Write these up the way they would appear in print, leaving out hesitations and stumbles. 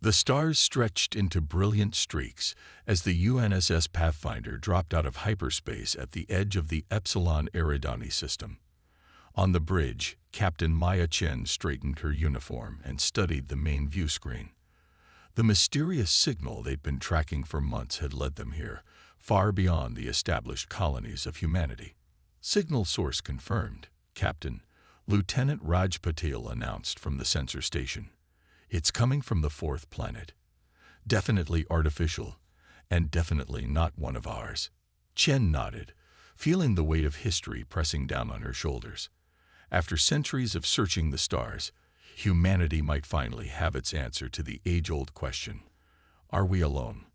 The stars stretched into brilliant streaks as the UNSS Pathfinder dropped out of hyperspace at the edge of the Epsilon Eridani system. On the bridge, Captain Maya Chen straightened her uniform and studied the main view screen. The mysterious signal they'd been tracking for months had led them here, far beyond the established colonies of humanity. Signal source confirmed, Captain. Lieutenant Raj Patel announced from the sensor station. It's coming from the fourth planet. Definitely artificial, and definitely not one of ours. Chen nodded, feeling the weight of history pressing down on her shoulders. After centuries of searching the stars, humanity might finally have its answer to the age-old question. Are we alone?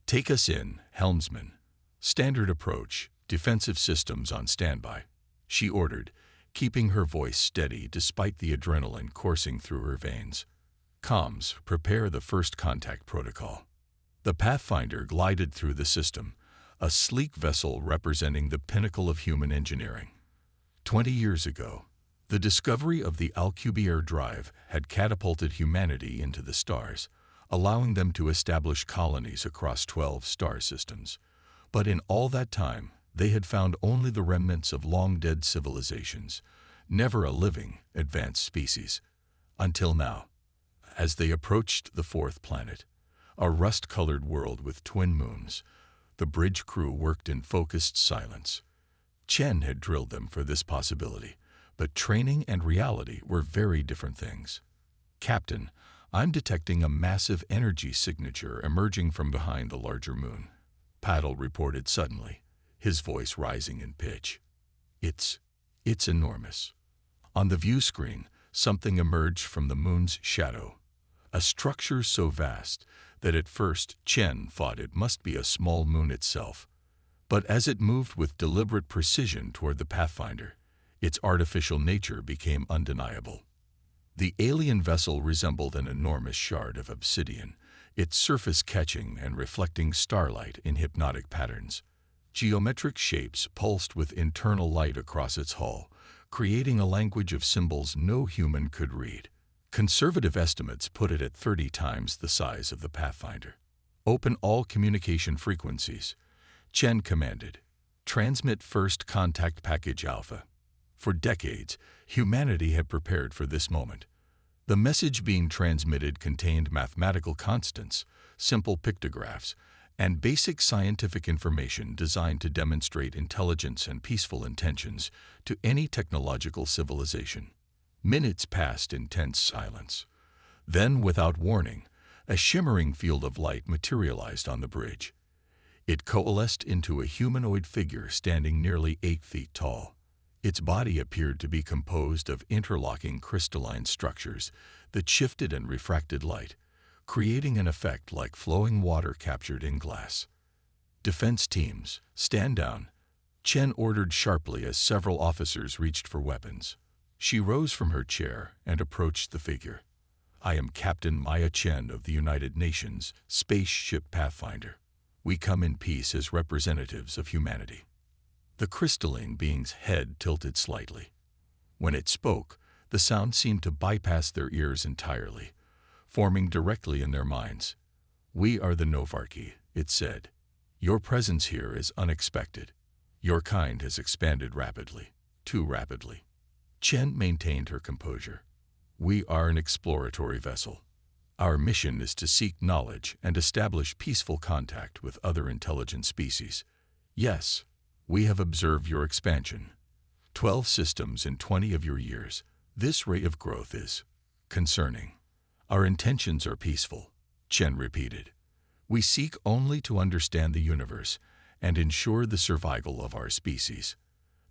Take us in, helmsman. Standard approach, defensive systems on standby, she ordered, keeping her voice steady despite the adrenaline coursing through her veins. Comms, prepare the first contact protocol. The Pathfinder glided through the system, a sleek vessel representing the pinnacle of human engineering. 20 years ago, the discovery of the Alcubierre drive had catapulted humanity into the stars, allowing them to establish colonies across 12 star systems. But in all that time, they had found only the remnants of long-dead civilizations, never a living, advanced species. Until now, as they approached the fourth planet, a rust-colored world with twin moons, the bridge crew worked in focused silence. Chen had drilled them for this possibility, but training and reality were very different things. Captain, I'm detecting a massive energy signature emerging from behind the larger moon, Patel reported suddenly, his voice rising in pitch. It's enormous. On the view screen, something emerged from the moon's shadow, a structure so vast that at first Chen thought it must be a small moon itself. But as it moved with deliberate precision toward the Pathfinder, its artificial nature became undeniable. The alien vessel resembled an enormous shard of obsidian, its surface catching and reflecting starlight in hypnotic patterns. Geometric shapes pulsed with internal light across its hull, creating a language of symbols no human could read. Conservative estimates put it at 30 times the size of the Pathfinder. Open all communication frequencies, Chen commanded. Transmit first contact package Alpha. For decades, humanity had prepared for this moment. The message being transmitted contained mathematical constants, simple pictographs, and basic scientific information designed to demonstrate intelligence and peaceful intentions to any technological civilization. Minutes passed in tense silence. Then, without warning, a shimmering field of light materialized on the bridge. It coalesced into a humanoid figure standing nearly 8 feet tall. Its body appeared to be composed of interlocking crystalline structures that shifted and refracted light, creating an effect like flowing water captured in glass. Defense teams, stand down, Chen ordered sharply as several officers reached for weapons. She rose from her chair and approached the figure. I am Captain Maya Chen of the United Nations Spaceship Pathfinder. We come in peace as representatives of humanity. The crystalline being's head tilted slightly. When it spoke, the sound seemed to bypass their ears entirely, forming directly in their minds. We are the Novarki, it said. Your presence here is unexpected. Your kind has expanded rapidly, too rapidly. Chen maintained her composure. We are an exploratory vessel. Our mission is to seek knowledge and establish peaceful contact with other intelligent species. Yes, we have observed your expansion. 12 systems in 20 of your years. This rate of growth is concerning. Our intentions are peaceful, Chen repeated. We seek only to understand the universe and ensure the survival of our species.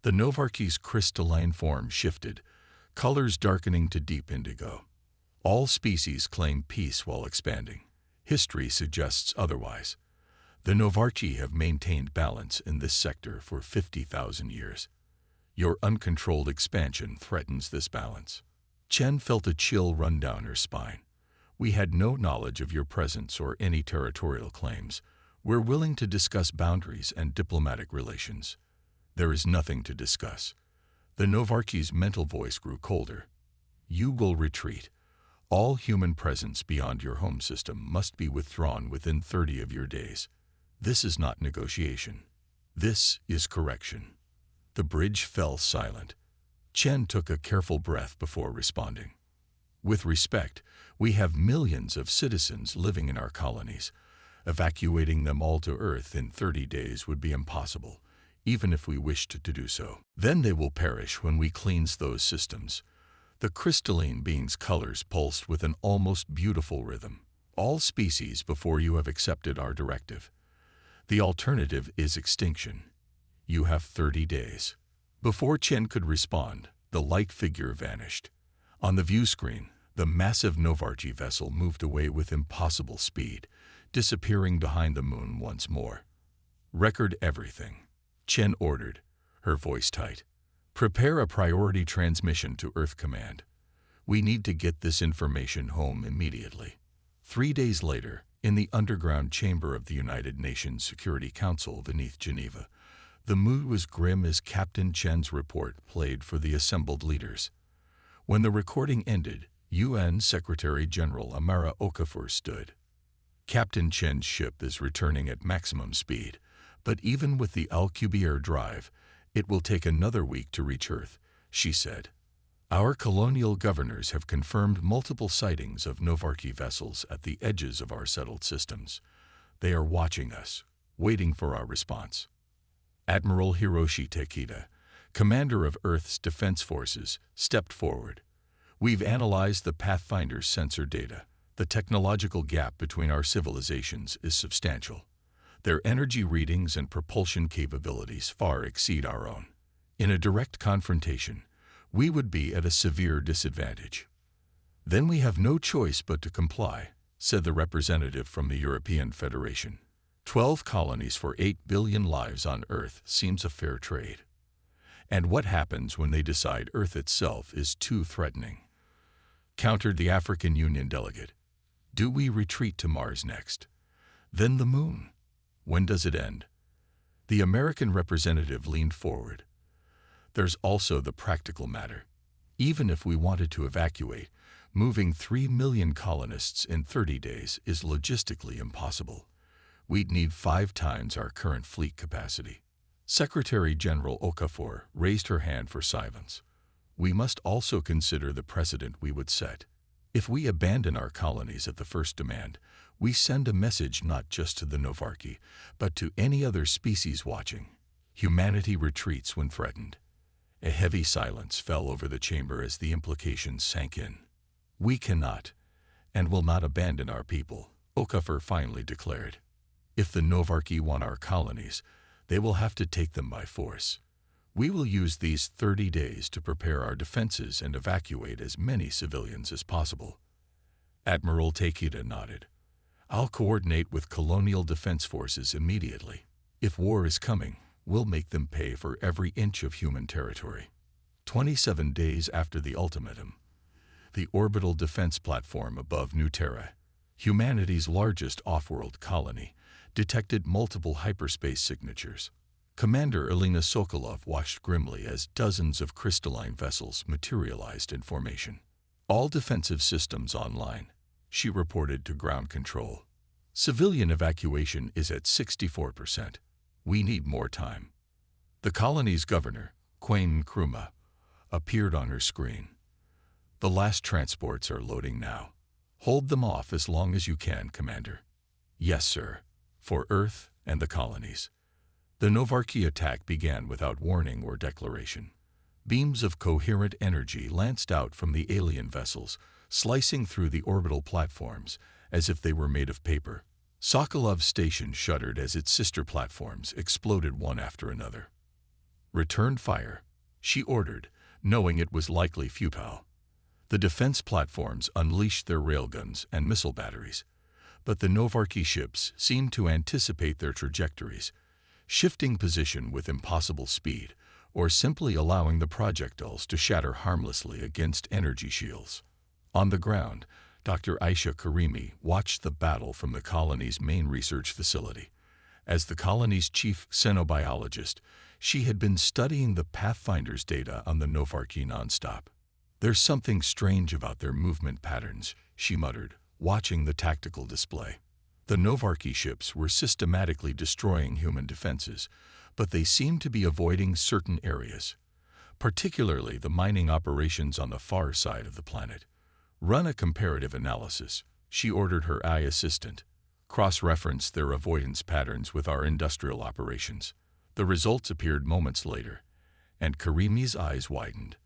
The Novarki's crystalline form shifted, colors darkening to deep indigo. All species claim peace while expanding. History suggests otherwise. The Novarki have maintained balance in this sector for 50,000 years. Your uncontrolled expansion threatens this balance. Chen felt a chill run down her spine. We had no knowledge of your presence or any territorial claims. We're willing to discuss boundaries and diplomatic relations. There is nothing to discuss. The Novarki's mental voice grew colder. You will retreat. All human presence beyond your home system must be withdrawn within 30 of your days. This is not negotiation. This is correction. The bridge fell silent. Chen took a careful breath before responding. With respect, we have millions of citizens living in our colonies. Evacuating them all to Earth in 30 days would be impossible, even if we wished to do so. Then they will perish when we cleanse those systems. The crystalline being's colors pulsed with an almost beautiful rhythm. All species before you have accepted our directive. The alternative is extinction. You have 30 days. Before Chen could respond, the light figure vanished. On the view screen, the massive Novarchi vessel moved away with impossible speed, disappearing behind the moon once more. Record everything, Chen ordered, her voice tight. Prepare a priority transmission to Earth Command. We need to get this information home immediately. 3 days later, in the underground chamber of the United Nations Security Council beneath Geneva, the mood was grim as Captain Chen's report played for the assembled leaders. When the recording ended, UN Secretary-General Amara Okafor stood. Captain Chen's ship is returning at maximum speed, but even with the Alcubierre drive, it will take another week to reach Earth, she said. Our colonial governors have confirmed multiple sightings of Novarchi vessels at the edges of our settled systems. They are watching us, waiting for our response. Admiral Hiroshi Takeda, commander of Earth's Defense Forces, stepped forward. We've analyzed the Pathfinder's sensor data. The technological gap between our civilizations is substantial. Their energy readings and propulsion capabilities far exceed our own. In a direct confrontation, we would be at a severe disadvantage. Then we have no choice but to comply, said the representative from the European Federation. 12 colonies for 8 billion lives on Earth seems a fair trade. And what happens when they decide Earth itself is too threatening? Countered the African Union delegate. Do we retreat to Mars next? Then the moon. When does it end? The American representative leaned forward. There's also the practical matter. Even if we wanted to evacuate, moving 3 million colonists in 30 days is logistically impossible. We'd need 5 times our current fleet capacity. Secretary-General Okafor raised her hand for silence. We must also consider the precedent we would set. If we abandon our colonies at the first demand, we send a message not just to the Novarchi, but to any other species watching. Humanity retreats when threatened. A heavy silence fell over the chamber as the implications sank in. We cannot, and will not abandon our people, Okafor finally declared. If the Novarchi want our colonies, they will have to take them by force. We will use these 30 days to prepare our defenses and evacuate as many civilians as possible. Admiral Takeda nodded. I'll coordinate with colonial defense forces immediately. If war is coming, we'll make them pay for every inch of human territory. 27 days after the ultimatum, the orbital defense platform above New Terra, humanity's largest off-world colony, detected multiple hyperspace signatures. Commander Elena Sokolov watched grimly as dozens of crystalline vessels materialized in formation. All defensive systems online, she reported to ground control. Civilian evacuation is at 64%. We need more time. The colony's governor, Queen Nkrumah, appeared on her screen. The last transports are loading now. Hold them off as long as you can, Commander. Yes, sir. For Earth and the colonies. The Novarchi attack began without warning or declaration. Beams of coherent energy lanced out from the alien vessels, slicing through the orbital platforms as if they were made of paper. Sokolov's station shuddered as its sister platforms exploded one after another. Return fire, she ordered, knowing it was likely futile. The defense platforms unleashed their railguns and missile batteries, but the Novarchi ships seemed to anticipate their trajectories, shifting position with impossible speed, or simply allowing the projectiles to shatter harmlessly against energy shields. On the ground, Dr. Aisha Karimi watched the battle from the colony's main research facility. As the colony's chief xenobiologist, she had been studying the Pathfinder's data on the Novarchi nonstop. "There's something strange about their movement patterns," she muttered, watching the tactical display. The Novarki ships were systematically destroying human defenses, but they seemed to be avoiding certain areas, particularly the mining operations on the far side of the planet. "Run a comparative analysis," she ordered her AI assistant. "Cross-reference their avoidance patterns with our industrial operations." The results appeared moments later, and Karimi's eyes widened.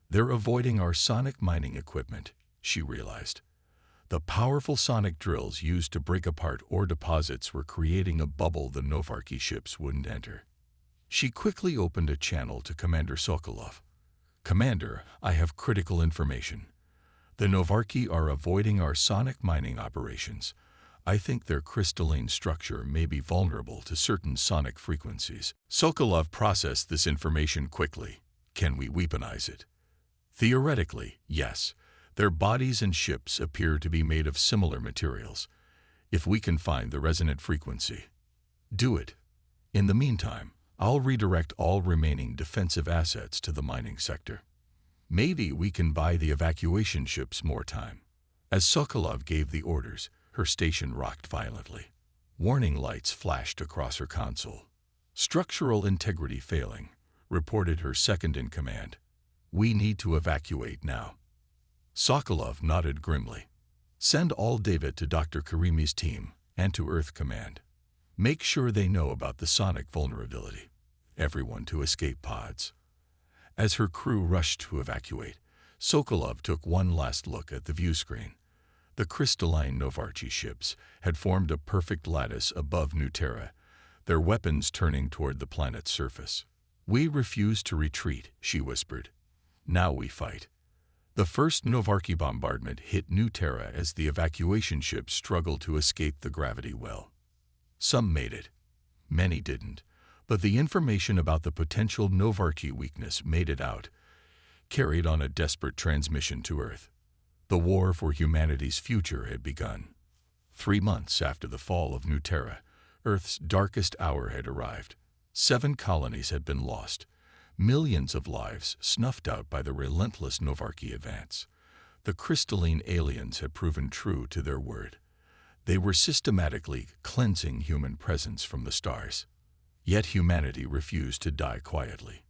"They're avoiding our sonic mining equipment," she realized. The powerful sonic drills used to break apart ore deposits were creating a bubble the Novarki ships wouldn't enter. She quickly opened a channel to Commander Sokolov. "Commander, I have critical information. The Novarki are avoiding our sonic mining operations. I think their crystalline structure may be vulnerable to certain sonic frequencies." Sokolov processed this information quickly. "Can we weaponize it?" "Theoretically, yes. Their bodies and ships appear to be made of similar materials. If we can find the resonant frequency." "Do it. In the meantime, I'll redirect all remaining defensive assets to the mining sector. Maybe we can buy the evacuation ships more time." As Sokolov gave the orders, her station rocked violently. Warning lights flashed across her console. "Structural integrity failing," reported her second-in-command. "We need to evacuate now." Sokolov nodded grimly. "Send all data to Dr. Karimi's team and to Earth Command. Make sure they know about the sonic vulnerability. Everyone to escape pods." As her crew rushed to evacuate, Sokolov took one last look at the view screen. The crystalline Novarki ships had formed a perfect lattice above New Terra, their weapons turning toward the planet's surface. "We refuse to retreat," she whispered. "Now we fight." The first Novarki bombardment hit New Terra as the evacuation ships struggled to escape the gravity well. Some made it. Many didn't, but the information about the potential Novarki weakness made it out, carried on a desperate transmission to Earth. The war for humanity's future had begun. 3 months after the fall of New Terra, Earth's darkest hour had arrived. 7 colonies had been lost. Millions of lives snuffed out by the relentless Novarki advance. The crystalline aliens had proven true to their word. They were systematically cleansing human presence from the stars. Yet humanity refused to die quietly.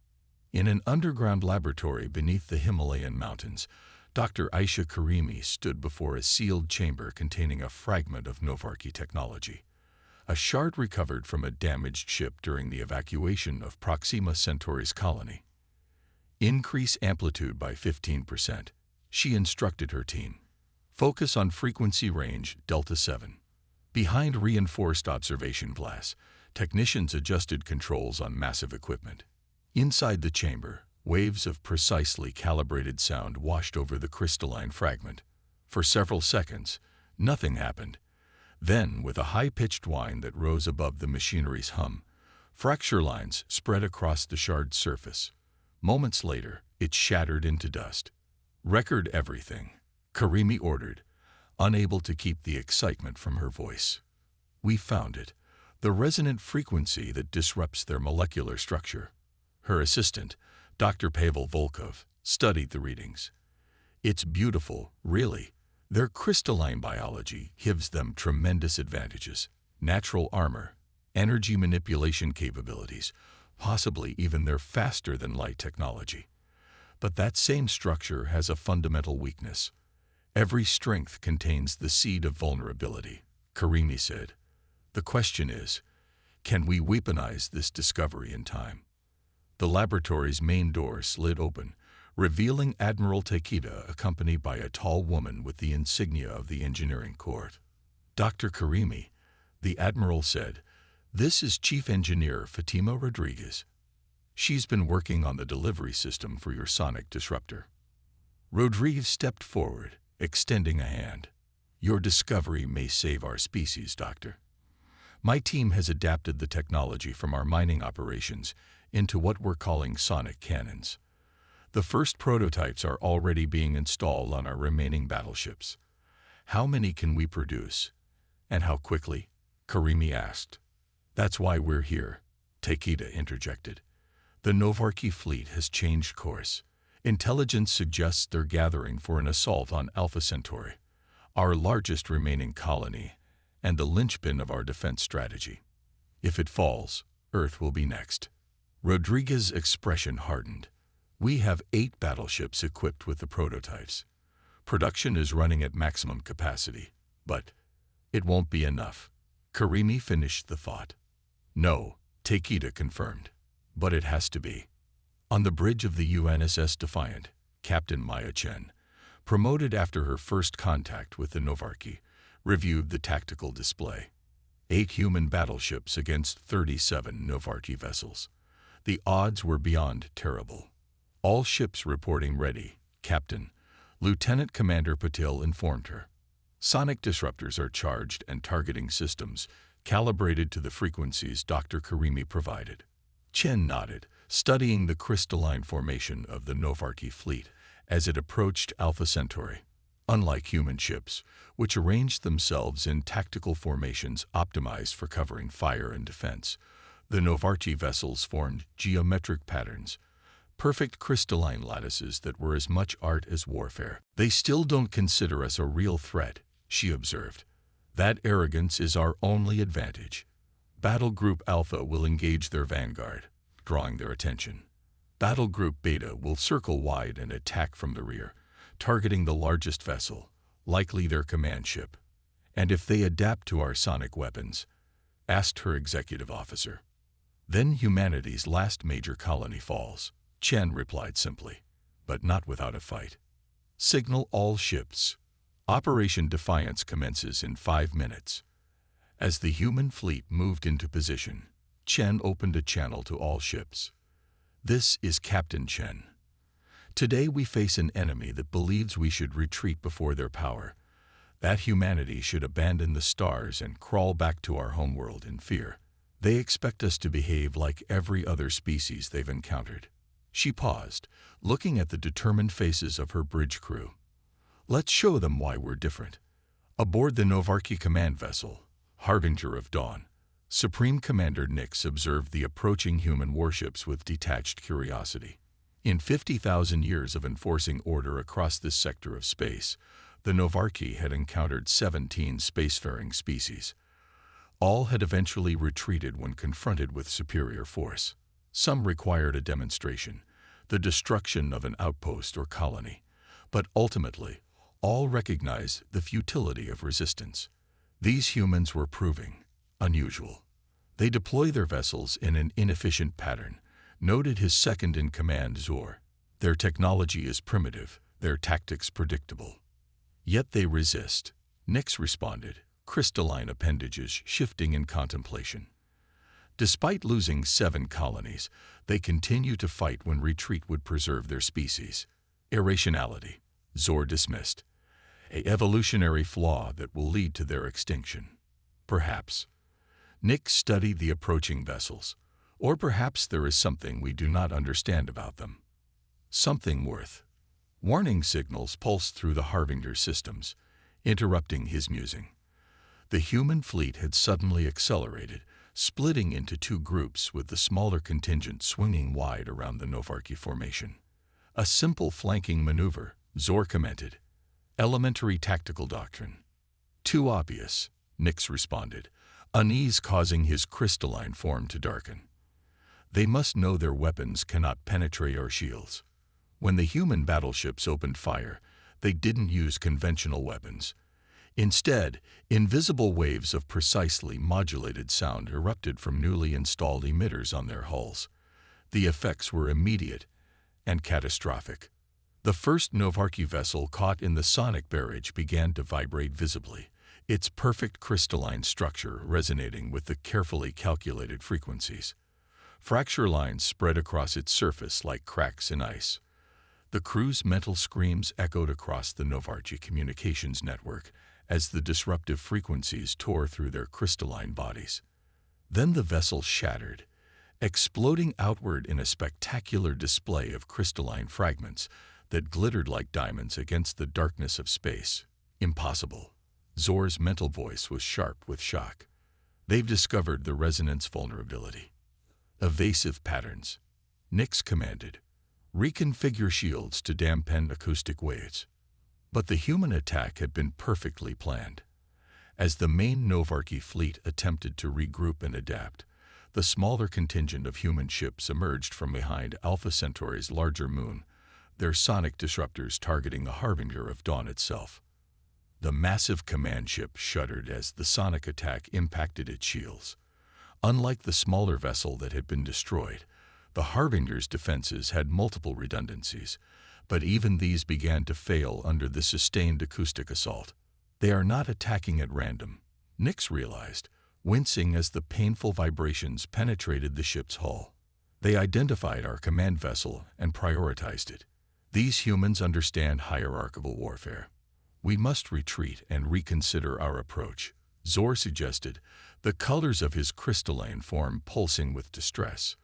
In an underground laboratory beneath the Himalayan mountains, Dr. Aisha Karimi stood before a sealed chamber containing a fragment of Novarki technology. A shard recovered from a damaged ship during the evacuation of Proxima Centauri's colony. "Increase amplitude by 15%, she instructed her team. "Focus on frequency range Delta 7. Behind reinforced observation glass, technicians adjusted controls on massive equipment. Inside the chamber, waves of precisely calibrated sound washed over the crystalline fragment. For several seconds, nothing happened. Then, with a high-pitched whine that rose above the machinery's hum, fracture lines spread across the shard's surface. Moments later, it shattered into dust. "Record everything," Karimi ordered, unable to keep the excitement from her voice. "We found it, the resonant frequency that disrupts their molecular structure." Her assistant, Dr. Pavel Volkov, studied the readings. "It's beautiful, really. Their crystalline biology gives them tremendous advantages. Natural armor, energy manipulation capabilities, possibly even their faster-than-light technology. But that same structure has a fundamental weakness. Every strength contains the seed of vulnerability," Karimi said. "The question is, can we weaponize this discovery in time?" The laboratory's main door slid open, revealing Admiral Takeda accompanied by a tall woman with the insignia of the engineering court. "Dr. Karimi," the Admiral said, "this is Chief Engineer Fatima Rodriguez. She's been working on the delivery system for your sonic disruptor." Rodriguez stepped forward, extending a hand. "Your discovery may save our species, Doctor. My team has adapted the technology from our mining operations into what we're calling sonic cannons. The first prototypes are already being installed on our remaining battleships. How many can we produce? And how quickly?" Karimi asked. "That's why we're here," Takeda interjected. "The Novarki fleet has changed course. Intelligence suggests they're gathering for an assault on Alpha Centauri, our largest remaining colony and the linchpin of our defense strategy. If it falls, Earth will be next. Rodriguez's expression hardened. We have 8 battleships equipped with the prototypes. Production is running at maximum capacity, but it won't be enough. Karimi finished the thought. No, Takeda confirmed. But it has to be. On the bridge of the UNSS Defiant, Captain Maya Chen, promoted after her first contact with the Novarki, reviewed the tactical display. 8 human battleships against 37 Novarki vessels. The odds were beyond terrible. All ships reporting ready, Captain. Lieutenant Commander Patil informed her. Sonic disruptors are charged and targeting systems calibrated to the frequencies Dr. Karimi provided. Chen nodded, studying the crystalline formation of the Novarki fleet as it approached Alpha Centauri. Unlike human ships, which arranged themselves in tactical formations optimized for covering fire and defense, the Novarki vessels formed geometric patterns, perfect crystalline lattices that were as much art as warfare. They still don't consider us a real threat, she observed. That arrogance is our only advantage. Battle Group Alpha will engage their vanguard, drawing their attention. Battle Group Beta will circle wide and attack from the rear, targeting the largest vessel, likely their command ship. And if they adapt to our sonic weapons, asked her executive officer. Then humanity's last major colony falls, Chen replied simply, but not without a fight. Signal all ships. Operation Defiance commences in 5 minutes. As the human fleet moved into position, Chen opened a channel to all ships. This is Captain Chen. Today we face an enemy that believes we should retreat before their power, that humanity should abandon the stars and crawl back to our homeworld in fear. They expect us to behave like every other species they've encountered. She paused, looking at the determined faces of her bridge crew. Let's show them why we're different. Aboard the Novarki command vessel, Harbinger of Dawn, Supreme Commander Nix observed the approaching human warships with detached curiosity. In 50,000 years of enforcing order across this sector of space, the Novarki had encountered 17 spacefaring species. All had eventually retreated when confronted with superior force. Some required a demonstration, the destruction of an outpost or colony, but ultimately, all recognized the futility of resistance. These humans were proving unusual. They deploy their vessels in an inefficient pattern, noted his second-in-command Zor. Their technology is primitive, their tactics predictable. Yet they resist, Nix responded, crystalline appendages shifting in contemplation. Despite losing 7 colonies, they continue to fight when retreat would preserve their species. Irrationality, Zor dismissed. An evolutionary flaw that will lead to their extinction. Perhaps. Nick studied the approaching vessels. Or perhaps there is something we do not understand about them. Something worth. Warning signals pulsed through the Harbinger systems, interrupting his musing. The human fleet had suddenly accelerated, splitting into 2 groups with the smaller contingent swinging wide around the Novarki formation. A simple flanking maneuver, Zor commented. Elementary tactical doctrine. Too obvious, Nix responded, unease causing his crystalline form to darken. They must know their weapons cannot penetrate our shields. When the human battleships opened fire, they didn't use conventional weapons. Instead, invisible waves of precisely modulated sound erupted from newly installed emitters on their hulls. The effects were immediate and catastrophic. The first Novarki vessel caught in the sonic barrage began to vibrate visibly, its perfect crystalline structure resonating with the carefully calculated frequencies. Fracture lines spread across its surface like cracks in ice. The crew's mental screams echoed across the Novarki communications network as the disruptive frequencies tore through their crystalline bodies. Then the vessel shattered, exploding outward in a spectacular display of crystalline fragments that glittered like diamonds against the darkness of space. Impossible. Zor's mental voice was sharp with shock. They've discovered the resonance vulnerability. Evasive patterns. Nix commanded. reconfigure shields to dampen acoustic waves. But the human attack had been perfectly planned. As the main Novarchi fleet attempted to regroup and adapt, the smaller contingent of human ships emerged from behind Alpha Centauri's larger moon, their sonic disruptors targeting the harbinger of dawn itself. The massive command ship shuddered as the sonic attack impacted its shields. Unlike the smaller vessel that had been destroyed, the harbinger's defenses had multiple redundancies, but even these began to fail under the sustained acoustic assault. They are not attacking at random, Nix realized, wincing as the painful vibrations penetrated the ship's hull. They identified our command vessel and prioritized it. These humans understand hierarchical warfare. We must retreat and reconsider our approach, Zor suggested, the colors of his crystalline form pulsing with distress.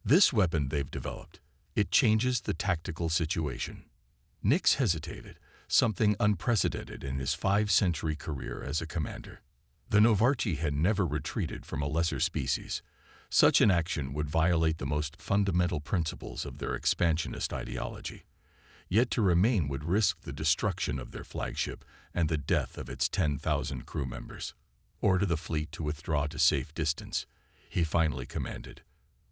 This weapon they've developed, it changes the tactical situation. Nix hesitated, something unprecedented in his 5-century career as a commander. The Novarchi had never retreated from a lesser species. Such an action would violate the most fundamental principles of their expansionist ideology. Yet to remain would risk the destruction of their flagship and the death of its 10,000 crew members. Order the fleet to withdraw to safe distance, he finally commanded.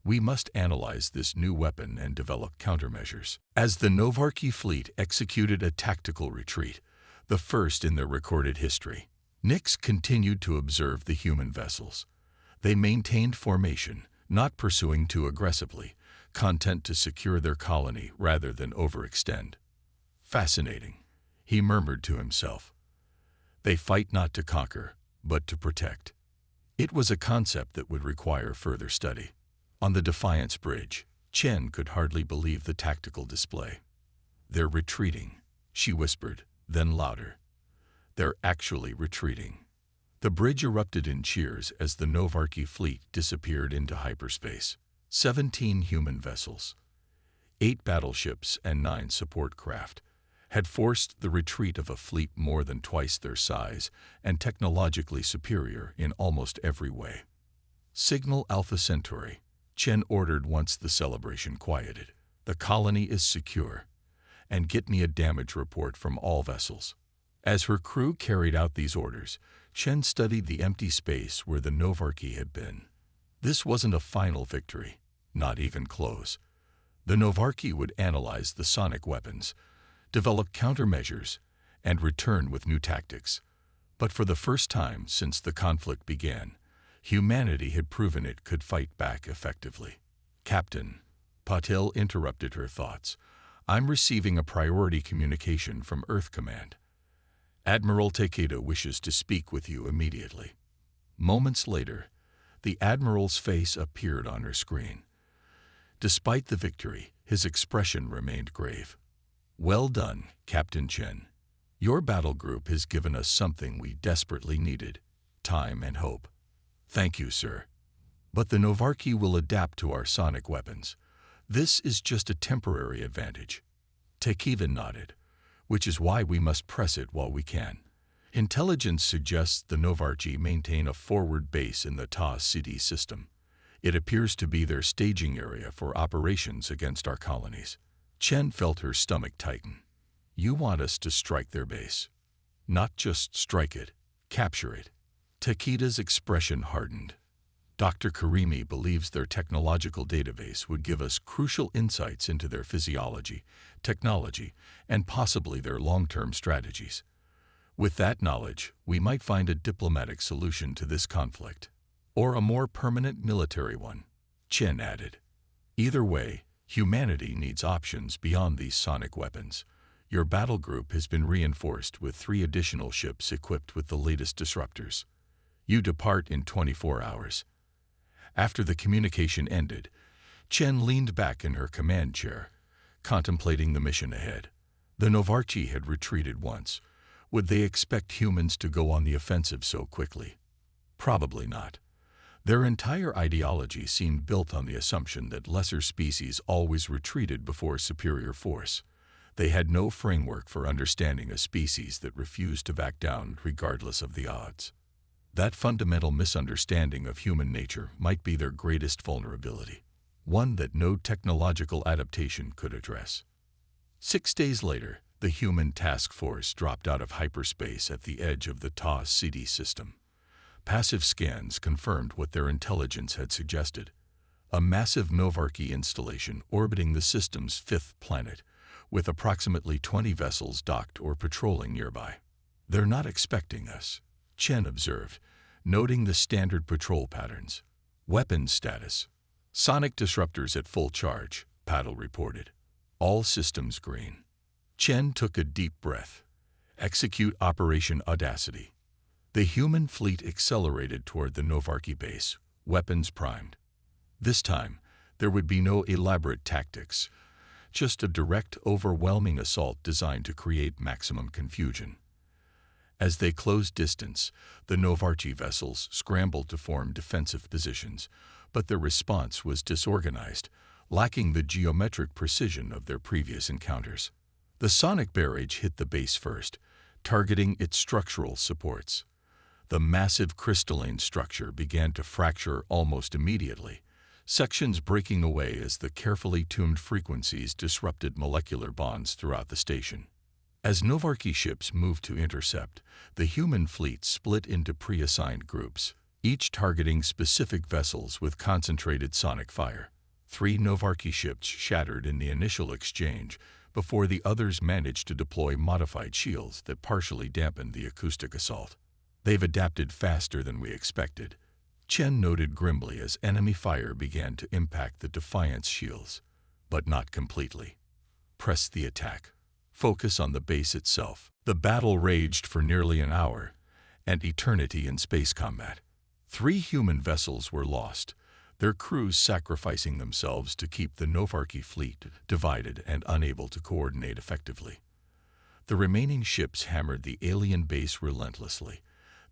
We must analyze this new weapon and develop countermeasures. As the Novarchi fleet executed a tactical retreat, the first in their recorded history, Nix continued to observe the human vessels. They maintained formation, not pursuing too aggressively, content to secure their colony rather than overextend. Fascinating, he murmured to himself. They fight not to conquer, but to protect. It was a concept that would require further study. On the Defiance bridge, Chen could hardly believe the tactical display. They're retreating, she whispered, then louder. They're actually retreating. The bridge erupted in cheers as the Novarchi fleet disappeared into hyperspace. 17 human vessels, 8 battleships and 9 support craft, had forced the retreat of a fleet more than twice their size and technologically superior in almost every way. Signal Alpha Centauri, Chen ordered once the celebration quieted. The colony is secure, and get me a damage report from all vessels. As her crew carried out these orders, Chen studied the empty space where the Novarchi had been. This wasn't a final victory, not even close. The Novarchi would analyze the sonic weapons, develop countermeasures, and return with new tactics. But for the first time since the conflict began, humanity had proven it could fight back effectively. Captain, Patil interrupted her thoughts. I'm receiving a priority communication from Earth Command. Admiral Takeda wishes to speak with you immediately. Moments later, the Admiral's face appeared on her screen. Despite the victory, his expression remained grave. Well done, Captain Chen. Your battle group has given us something we desperately needed, time and hope. Thank you, sir. But the Novarchi will adapt to our sonic weapons. This is just a temporary advantage. Takeda nodded, which is why we must press it while we can. Intelligence suggests the Novarchi maintain a forward base in the Ta City system. It appears to be their staging area for operations against our colonies. Chen felt her stomach tighten. You want us to strike their base. Not just strike it, capture it. Takeda's expression hardened. Dr. Karimi believes their technological database would give us crucial insights into their physiology, technology, and possibly their long-term strategies. With that knowledge, we might find a diplomatic solution to this conflict, or a more permanent military one, Chen added. Either way, humanity needs options beyond these sonic weapons. Your battle group has been reinforced with 3 additional ships equipped with the latest disruptors. You depart in 24 hours. After the communication ended, Chen leaned back in her command chair, contemplating the mission ahead. The Novarchi had retreated once. Would they expect humans to go on the offensive so quickly? Probably not. Their entire ideology seemed built on the assumption that lesser species always retreated before superior force. They had no framework for understanding a species that refused to back down regardless of the odds. That fundamental misunderstanding of human nature might be their greatest vulnerability. one that no technological adaptation could address. 6 days later, the human task force dropped out of hyperspace at the edge of the TOS-CD system. Passive scans confirmed what their intelligence had suggested: a massive Novarchy installation orbiting the system's fifth planet, with approximately 20 vessels docked or patrolling nearby. "They're not expecting us," Chen observed, noting the standard patrol patterns. "Weapons status: sonic disruptors at full charge," Paddle reported. "All systems green." Chen took a deep breath. "Execute Operation Audacity." The human fleet accelerated toward the Novarchy base, weapons primed. This time, there would be no elaborate tactics, just a direct, overwhelming assault designed to create maximum confusion. As they closed distance, the Novarchy vessels scrambled to form defensive positions, but their response was disorganized, lacking the geometric precision of their previous encounters. The sonic barrage hit the base first, targeting its structural supports. The massive crystalline structure began to fracture almost immediately, sections breaking away as the carefully tuned frequencies disrupted molecular bonds throughout the station. As Novarchy ships moved to intercept, the human fleet split into pre-assigned groups, each targeting specific vessels with concentrated sonic fire. 3 Novarchy ships shattered in the initial exchange before the others managed to deploy modified shields that partially dampened the acoustic assault. "They've adapted faster than we expected," Chen noted grimly as enemy fire began to impact the Defiance shields. "But not completely. Press the attack. Focus on the base itself." The battle raged for nearly an hour, an eternity in space combat. 3 human vessels were lost, their crews sacrificing themselves to keep the Novarchy fleet divided and unable to coordinate effectively. The remaining ships hammered the alien base relentlessly,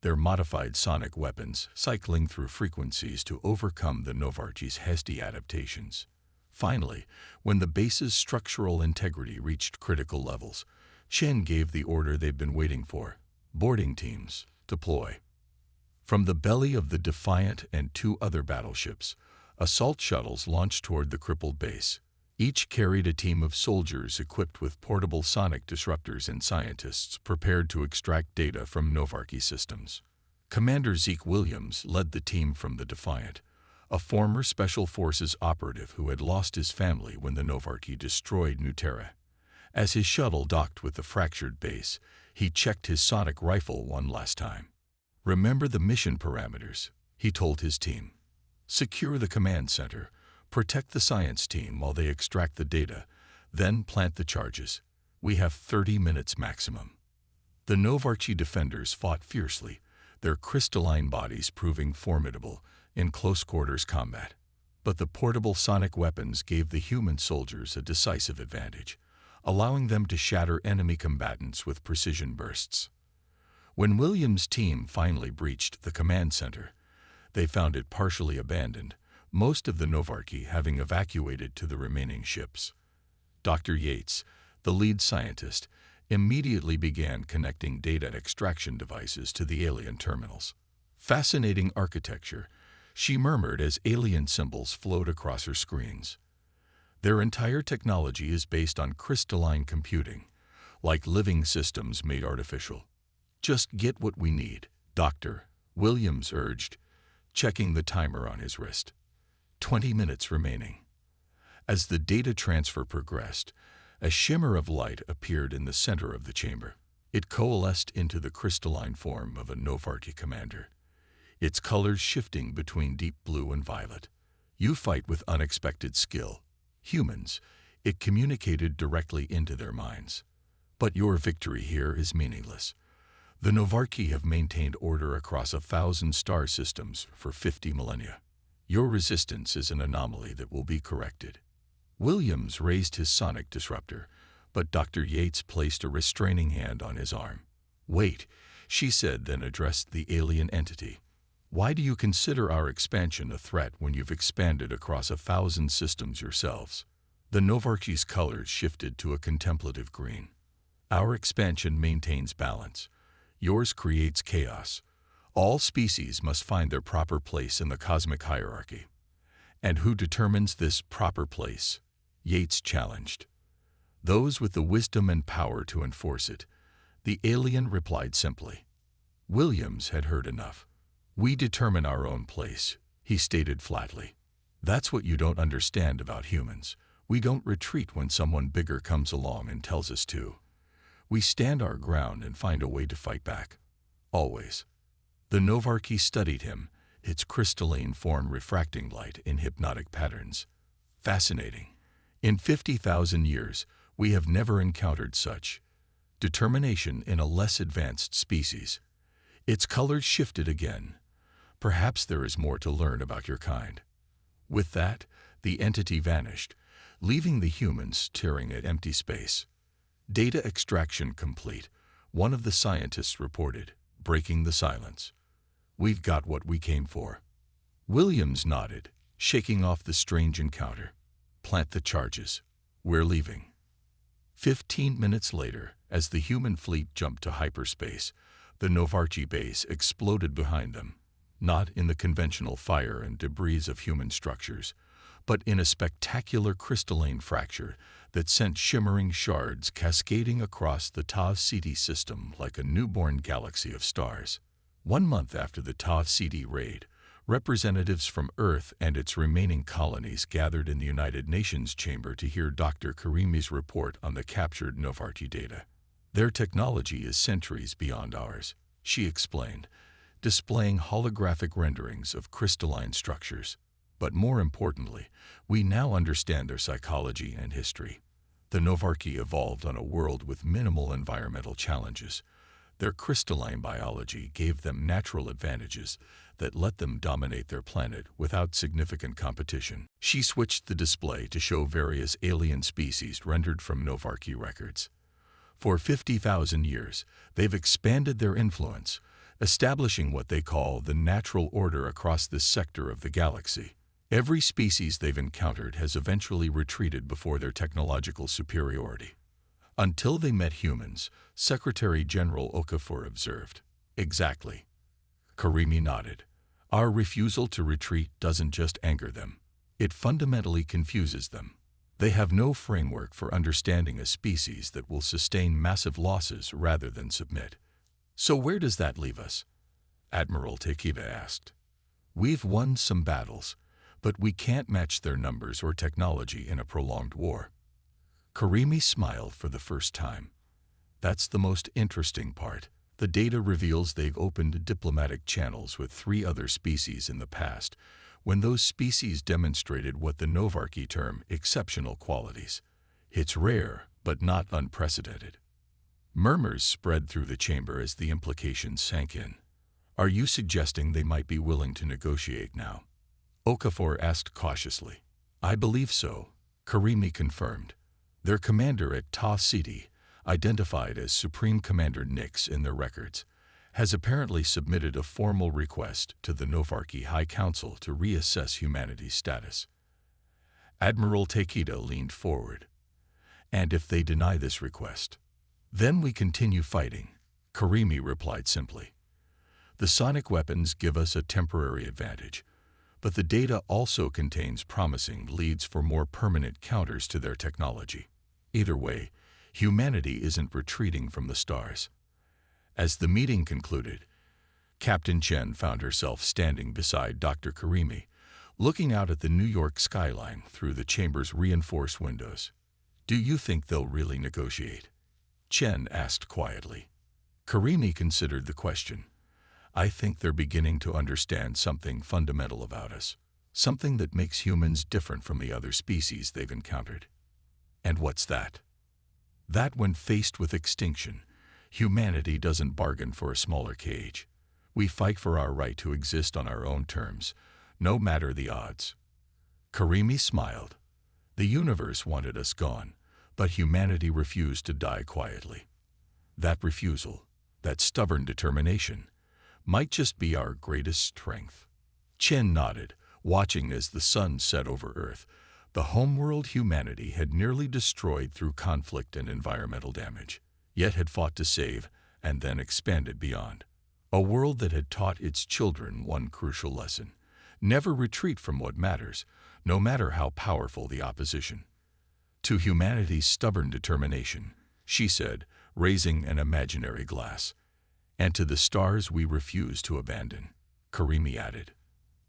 their modified sonic weapons cycling through frequencies to overcome the Novarchy's hasty adaptations. Finally, when the base's structural integrity reached critical levels, Chen gave the order they'd been waiting for: "Boarding teams, deploy." From the belly of the Defiant and 2 other battleships, assault shuttles launched toward the crippled base. Each carried a team of soldiers equipped with portable sonic disruptors and scientists prepared to extract data from Novarchy systems. Commander Zeke Williams led the team from the Defiant, a former Special Forces operative who had lost his family when the Novarchy destroyed New Terra. As his shuttle docked with the fractured base, he checked his sonic rifle one last time. "Remember the mission parameters," he told his team. "Secure the command center, protect the science team while they extract the data, then plant the charges. We have 30 minutes maximum." The Novarchy defenders fought fiercely, their crystalline bodies proving formidable in close-quarters combat. But the portable sonic weapons gave the human soldiers a decisive advantage, allowing them to shatter enemy combatants with precision bursts. When Williams' team finally breached the command center, they found it partially abandoned, most of the Novarchy having evacuated to the remaining ships. Dr. Yates, the lead scientist, immediately began connecting data extraction devices to the alien terminals. "Fascinating architecture," she murmured as alien symbols flowed across her screens. "Their entire technology is based on crystalline computing, like living systems made artificial." "Just get what we need, Doctor," Williams urged, checking the timer on his wrist. 20 minutes remaining. As the data transfer progressed, a shimmer of light appeared in the center of the chamber. It coalesced into the crystalline form of a Novarchy commander, its colors shifting between deep blue and violet. "You fight with unexpected skill. Humans," it communicated directly into their minds. "But your victory here is meaningless. The Novarchy have maintained order across 1,000 star systems for 50 millennia. Your resistance is an anomaly that will be corrected." Williams raised his sonic disruptor, but Dr. Yates placed a restraining hand on his arm. "Wait," she said, then addressed the alien entity. "Why do you consider our expansion a threat when you've expanded across 1,000 systems yourselves?" The Novarchy's colors shifted to a contemplative green. "Our expansion maintains balance. Yours creates chaos. All species must find their proper place in the cosmic hierarchy. And who determines this proper place? Yates challenged. Those with the wisdom and power to enforce it. The alien replied simply. Williams had heard enough. We determine our own place, he stated flatly. That's what you don't understand about humans. We don't retreat when someone bigger comes along and tells us to. We stand our ground and find a way to fight back. Always. The Novarchy studied him, its crystalline form refracting light in hypnotic patterns. Fascinating. In 50,000 years, we have never encountered such determination in a less advanced species. Its colors shifted again. Perhaps there is more to learn about your kind. With that, the entity vanished, leaving the humans staring at empty space. Data extraction complete, one of the scientists reported, breaking the silence. We've got what we came for. Williams nodded, shaking off the strange encounter. Plant the charges. We're leaving. 15 minutes later, as the human fleet jumped to hyperspace, the Novarchy base exploded behind them, not in the conventional fire and debris of human structures, but in a spectacular crystalline fracture that sent shimmering shards cascading across the Tau-Ceti system like a newborn galaxy of stars. 1 month after the Tau-Ceti raid, representatives from Earth and its remaining colonies gathered in the United Nations chamber to hear Dr. Karimi's report on the captured Novarchy data. Their technology is centuries beyond ours, she explained, displaying holographic renderings of crystalline structures. But more importantly, we now understand their psychology and history. The Novarchy evolved on a world with minimal environmental challenges. Their crystalline biology gave them natural advantages that let them dominate their planet without significant competition. She switched the display to show various alien species rendered from Novarchy records. For 50,000 years, they've expanded their influence, establishing what they call the natural order across this sector of the galaxy. Every species they've encountered has eventually retreated before their technological superiority. Until they met humans, Secretary General Okafor observed. Exactly. Karimi nodded. Our refusal to retreat doesn't just anger them. It fundamentally confuses them. They have no framework for understanding a species that will sustain massive losses rather than submit. So where does that leave us? Admiral Takeda asked. We've won some battles, but we can't match their numbers or technology in a prolonged war. Karimi smiled for the first time. That's the most interesting part. The data reveals they've opened diplomatic channels with 3 other species in the past, when those species demonstrated what the Novarchy term exceptional qualities. It's rare, but not unprecedented. Murmurs spread through the chamber as the implications sank in. Are you suggesting they might be willing to negotiate now? Okafor asked cautiously. I believe so, Karimi confirmed. Their commander at Tau-Ceti, identified as Supreme Commander Nix in their records, has apparently submitted a formal request to the Novarchy High Council to reassess humanity's status. Admiral Takeda leaned forward. And if they deny this request, then we continue fighting, Karimi replied simply. The sonic weapons give us a temporary advantage, but the data also contains promising leads for more permanent counters to their technology. Either way, humanity isn't retreating from the stars. As the meeting concluded, Captain Chen found herself standing beside Dr. Karimi, looking out at the New York skyline through the chamber's reinforced windows. Do you think they'll really negotiate? Chen asked quietly. Karimi considered the question. I think they're beginning to understand something fundamental about us, something that makes humans different from the other species they've encountered. And what's that? That when faced with extinction, humanity doesn't bargain for a smaller cage. We fight for our right to exist on our own terms, no matter the odds. Karimi smiled. The universe wanted us gone, but humanity refused to die quietly. That refusal, that stubborn determination, might just be our greatest strength. Chen nodded, watching as the sun set over Earth, the homeworld humanity had nearly destroyed through conflict and environmental damage, yet had fought to save and then expanded beyond. A world that had taught its children one crucial lesson. Never retreat from what matters, no matter how powerful the opposition. To humanity's stubborn determination, she said, raising an imaginary glass. And to the stars we refuse to abandon, Karimi added.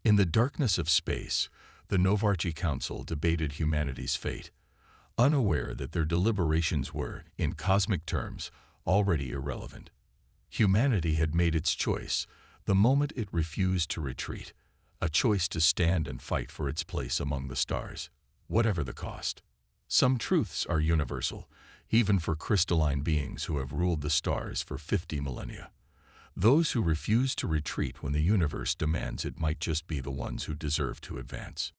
In the darkness of space, the Novarchi Council debated humanity's fate, unaware that their deliberations were, in cosmic terms, already irrelevant. Humanity had made its choice the moment it refused to retreat, a choice to stand and fight for its place among the stars, whatever the cost. Some truths are universal, even for crystalline beings who have ruled the stars for 50 millennia. Those who refuse to retreat when the universe demands it might just be the ones who deserve to advance.